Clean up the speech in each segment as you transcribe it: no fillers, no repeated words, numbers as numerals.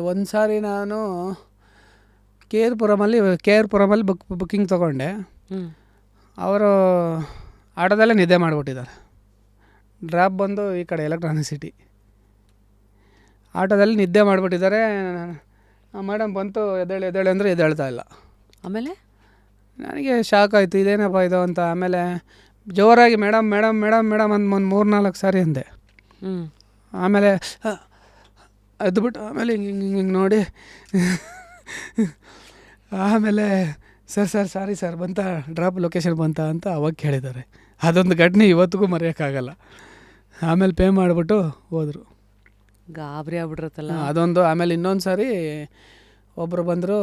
ಒಂದು ಸಾರಿ ನಾನು K R ಪುರಮಲ್ಲಿ booking ತೊಗೊಂಡೆ. ಅವರು ಆಟೋದಲ್ಲೇ ನಿದ್ದೆ ಮಾಡಿಬಿಟ್ಟಿದ್ದಾರೆ. ಡ್ರಾಪ್ ಬಂದು ಈ ಕಡೆ ಎಲೆಕ್ಟ್ರಾನಿಕ್ ಸಿಟಿ. ಆಟೋದಲ್ಲಿ ನಿದ್ದೆ ಮಾಡಿಬಿಟ್ಟಿದ್ದಾರೆ. ಮೇಡಮ್ ಬಂತು ಎದ್ದೇಳಿ ಅಂದರೆ ಎದ್ದೇಳ್ತಾ ಇಲ್ಲ. ಆಮೇಲೆ ನನಗೆ ಶಾಕ್ ಆಯಿತು, ಇದೇನಪ್ಪ ಇದು ಅಂತ. ಆಮೇಲೆ ಜೋರಾಗಿ ಮೇಡಮ್ ಮೇಡಮ್ ಮೇಡಮ್ ಮೇಡಮ್ ಅಂದು ಒಂದು 3-4 ಸಾರಿ ಅಂದೆ. ಆಮೇಲೆ ಎದ್ದುಬಿಟ್ಟು ಆಮೇಲೆ ಹಿಂಗೆ ನೋಡಿ ಆಮೇಲೆ ಸರ್ ಸಾರಿ ಸರ್ ಬಂತಾ, ಡ್ರಾಪ್ ಲೊಕೇಶನ್ ಬಂತಾ ಅಂತ ಅವಾಗ ಕೇಳಿದ್ದಾರೆ. ಅದೊಂದು ಘಟನೆ ಇವತ್ತಿಗೂ ಮರೆಯೋಕ್ಕಾಗಲ್ಲ. ಆಮೇಲೆ ಪೇ ಮಾಡಿಬಿಟ್ಟು ಹೋದರು. ಗಾಬರಿ ಆಗ್ಬಿಟ್ರತ್ತಲ್ಲ ಅದೊಂದು. ಆಮೇಲೆ ಇನ್ನೊಂದು ಸಾರಿ ಒಬ್ಬರು ಬಂದರು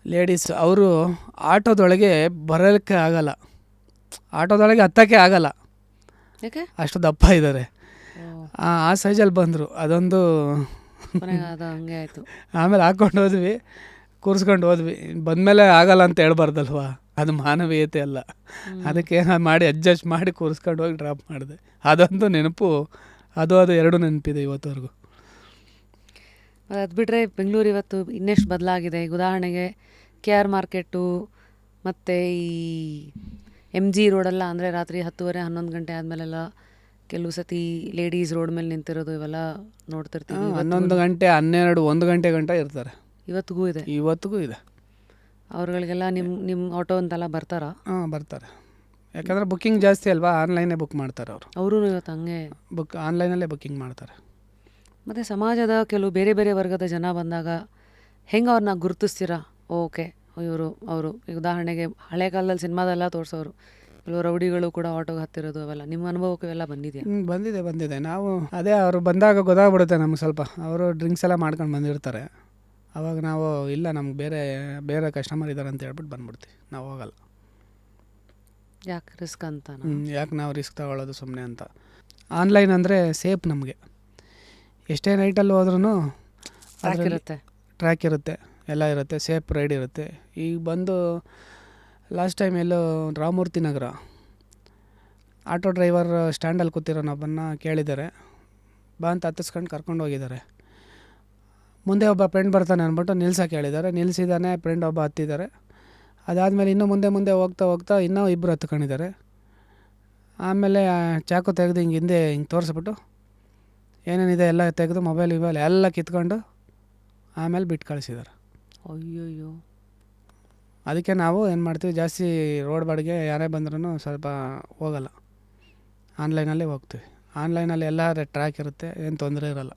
ಲೇಡೀಸ್. ಅವರು ಆಟೋದೊಳಗೆ ಬರೋಕ್ಕೆ ಆಗಲ್ಲ, ಆಟೋದೊಳಗೆ ಹತ್ತೋಕ್ಕೆ ಆಗಲ್ಲ, ಯಾಕೆ ಅಷ್ಟು ದಪ್ಪ ಇದ್ದಾರೆ. ಆ ಸೈಜಲ್ಲಿ ಬಂದರು. ಅದೊಂದು ಅದು ಹಂಗೆ ಆಯಿತು. ಆಮೇಲೆ ಹಾಕ್ಕೊಂಡು ಹೋದ್ವಿ, ಕೂರಿಸ್ಕೊಂಡು ಹೋದ್ವಿ. ಬಂದಮೇಲೆ ಆಗಲ್ಲ ಅಂತ ಹೇಳ್ಬಾರ್ದಲ್ವ, ಅದು ಮಾನವೀಯತೆ ಅಲ್ಲ. ಅದಕ್ಕೆ ಮಾಡಿ ಅಡ್ಜಸ್ಟ್ ಮಾಡಿ ಕೂರಿಸ್ಕೊಂಡು ಹೋಗಿ ಡ್ರಾಪ್ ಮಾಡಿದೆ. ಅದೊಂದು ನೆನಪು, ಅದು 2 ನೆನಪಿದೆ ಇವತ್ತವರೆಗೂ. ಅದು ಬಿಟ್ಟರೆ ಬೆಂಗಳೂರು ಇವತ್ತು ಇನ್ನೆಷ್ಟು ಬದಲಾಗಿದೆ. ಈಗ ಉದಾಹರಣೆಗೆ KR ಮಾರ್ಕೆಟು ಮತ್ತು ಈ MG ರೋಡೆಲ್ಲ ಅಂದರೆ ರಾತ್ರಿ 10:30-11 ಗಂಟೆ ಆದಮೇಲೆಲ್ಲ ಕೆಲವು ಸತಿ ಲೇಡೀಸ್ ರೋಡ್ ಮೇಲೆ ನಿಂತಿರೋದು ಇವೆಲ್ಲ ನೋಡ್ತಿರ್ತೀವಿ. 11 ಗಂಟೆ 12-1 ಗಂಟೆ ಗಂಟ ಇರ್ತಾರೆ. ಇವತ್ತಿಗೂ ಇದೆ. ಅವ್ರುಗಳಿಗೆಲ್ಲ ನಿಮ್ಮ ಆಟೋ ಅಂತೆಲ್ಲ ಬರ್ತಾರಾ? ಬರ್ತಾರೆ. ಯಾಕಂದರೆ ಬುಕ್ಕಿಂಗ್ ಜಾಸ್ತಿ ಅಲ್ವಾ, ಆನ್ಲೈನೇ ಬುಕ್ ಮಾಡ್ತಾರೆ ಅವರು ಇವತ್ತು ಹಂಗೆ ಆನ್ಲೈನಲ್ಲೇ ಬುಕ್ಕಿಂಗ್ ಮಾಡ್ತಾರೆ. ಮತ್ತು ಸಮಾಜದ ಕೆಲವು ಬೇರೆ ಬೇರೆ ವರ್ಗದ ಜನ ಬಂದಾಗ ಹೆಂಗೆ ಅವ್ರನ್ನ ಗುರುತಿಸ್ತೀರಾ? ಓಕೆ ಅವರು ಈಗ ಉದಾಹರಣೆಗೆ ಹಳೆ ಕಾಲದಲ್ಲಿ ಸಿನಿಮಾದೆಲ್ಲ ತೋರಿಸೋರು ಕೆಲವು ರೌಡಿಗಳು ಕೂಡ ಆಟೋಗೆ ಹತ್ತಿರೋದು, ಅವೆಲ್ಲ ನಿಮ್ಮ ಅನುಭವಕ್ಕೆ ಎಲ್ಲ ಬಂದಿದೆಯಾ? ಬಂದಿದೆ. ನಾವು ಅದೇ ಅವರು ಬಂದಾಗ ಗೊತ್ತಾಗ್ಬಿಡುತ್ತೆ ನಮ್ಗೆ ಸ್ವಲ್ಪ. ಅವರು ಡ್ರಿಂಕ್ಸ್ ಎಲ್ಲ ಮಾಡ್ಕೊಂಡು ಬಂದಿರ್ತಾರೆ. ಅವಾಗ ನಾವು ಇಲ್ಲ ನಮ್ಗೆ ಬೇರೆ ಕಸ್ಟಮರ್ ಇದ್ದಾರೆ ಅಂತ ಹೇಳ್ಬಿಟ್ಟು ಬಂದ್ಬಿಡ್ತೀವಿ. ನಾವು ಹೋಗಲ್ಲ. ಯಾಕೆ ರಿಸ್ಕ್ ಅಂತ? ಯಾಕೆ ನಾವು ರಿಸ್ಕ್ ತಗೊಳ್ಳೋದು ಸುಮ್ಮನೆ ಅಂತ. ಆನ್ಲೈನ್ ಅಂದರೆ ಸೇಫ್. ನಮಗೆ ಎಷ್ಟೇ ನೈಟಲ್ಲಿ ಹೋದ್ರೂ ಟ್ರ್ಯಾಕ್ ಇರುತ್ತೆ, ಎಲ್ಲ ಇರುತ್ತೆ, ಸೇಫ್ ರೈಡ್ ಇರುತ್ತೆ. ಈಗ ಬಂದು ಲಾಸ್ಟ್ ಟೈಮ್ ಎಲ್ಲೋ ರಾಮಮೂರ್ತಿ ನಗರ ಆಟೋ ಡ್ರೈವರ್ ಸ್ಟ್ಯಾಂಡಲ್ಲಿ ಕೂತಿರೋನೊಬ್ಬನ್ನ ಕೇಳಿದ್ದಾರೆ, ಬಾ ಅಂತ ಹತ್ತಿಸ್ಕೊಂಡು ಕರ್ಕೊಂಡು ಹೋಗಿದ್ದಾರೆ. ಮುಂದೆ ಒಬ್ಬ ಫ್ರೆಂಡ್ ಬರ್ತಾನೆ ಅಂದ್ಬಿಟ್ಟು ನಿಲ್ಸೋಕೆ ಹೇಳಿದ್ದಾರೆ. ನಿಲ್ಲಿಸಿದ್ದಾನೆ, ಫ್ರೆಂಡ್ ಒಬ್ಬ ಹತ್ತಿದ್ದಾರೆ. ಅದಾದಮೇಲೆ ಇನ್ನೂ ಮುಂದೆ ಹೋಗ್ತಾ ಇನ್ನೂ 2 ಹತ್ಕೊಂಡಿದ್ದಾರೆ. ಆಮೇಲೆ ಚಾಕು ತೆಗೆದು ಹಿಂಗೆ ತೋರಿಸ್ಬಿಟ್ಟು ಏನೇನಿದೆ ಎಲ್ಲ ತೆಗೆದು ಮೊಬೈಲ್ ಎಲ್ಲ ಕಿತ್ಕೊಂಡು ಆಮೇಲೆ ಬಿಟ್ಟು ಕಳಿಸಿದ್ದಾರೆ. ಅಯ್ಯೋಯ್ಯೋ. ಅದಕ್ಕೆ ನಾವು ಏನು ಮಾಡ್ತೀವಿ, ಜಾಸ್ತಿ ರೋಡ್ ಬಾಡಿಗೆ ಯಾರೇ ಬಂದ್ರೂ ಸ್ವಲ್ಪ ಹೋಗಲ್ಲ, ಆನ್ಲೈನಲ್ಲೇ ಹೋಗ್ತೀವಿ. ಆನ್ಲೈನಲ್ಲಿ ಎಲ್ಲ ಟ್ರ್ಯಾಕ್ ಇರುತ್ತೆ, ಏನು ತೊಂದರೆ ಇರೋಲ್ಲ.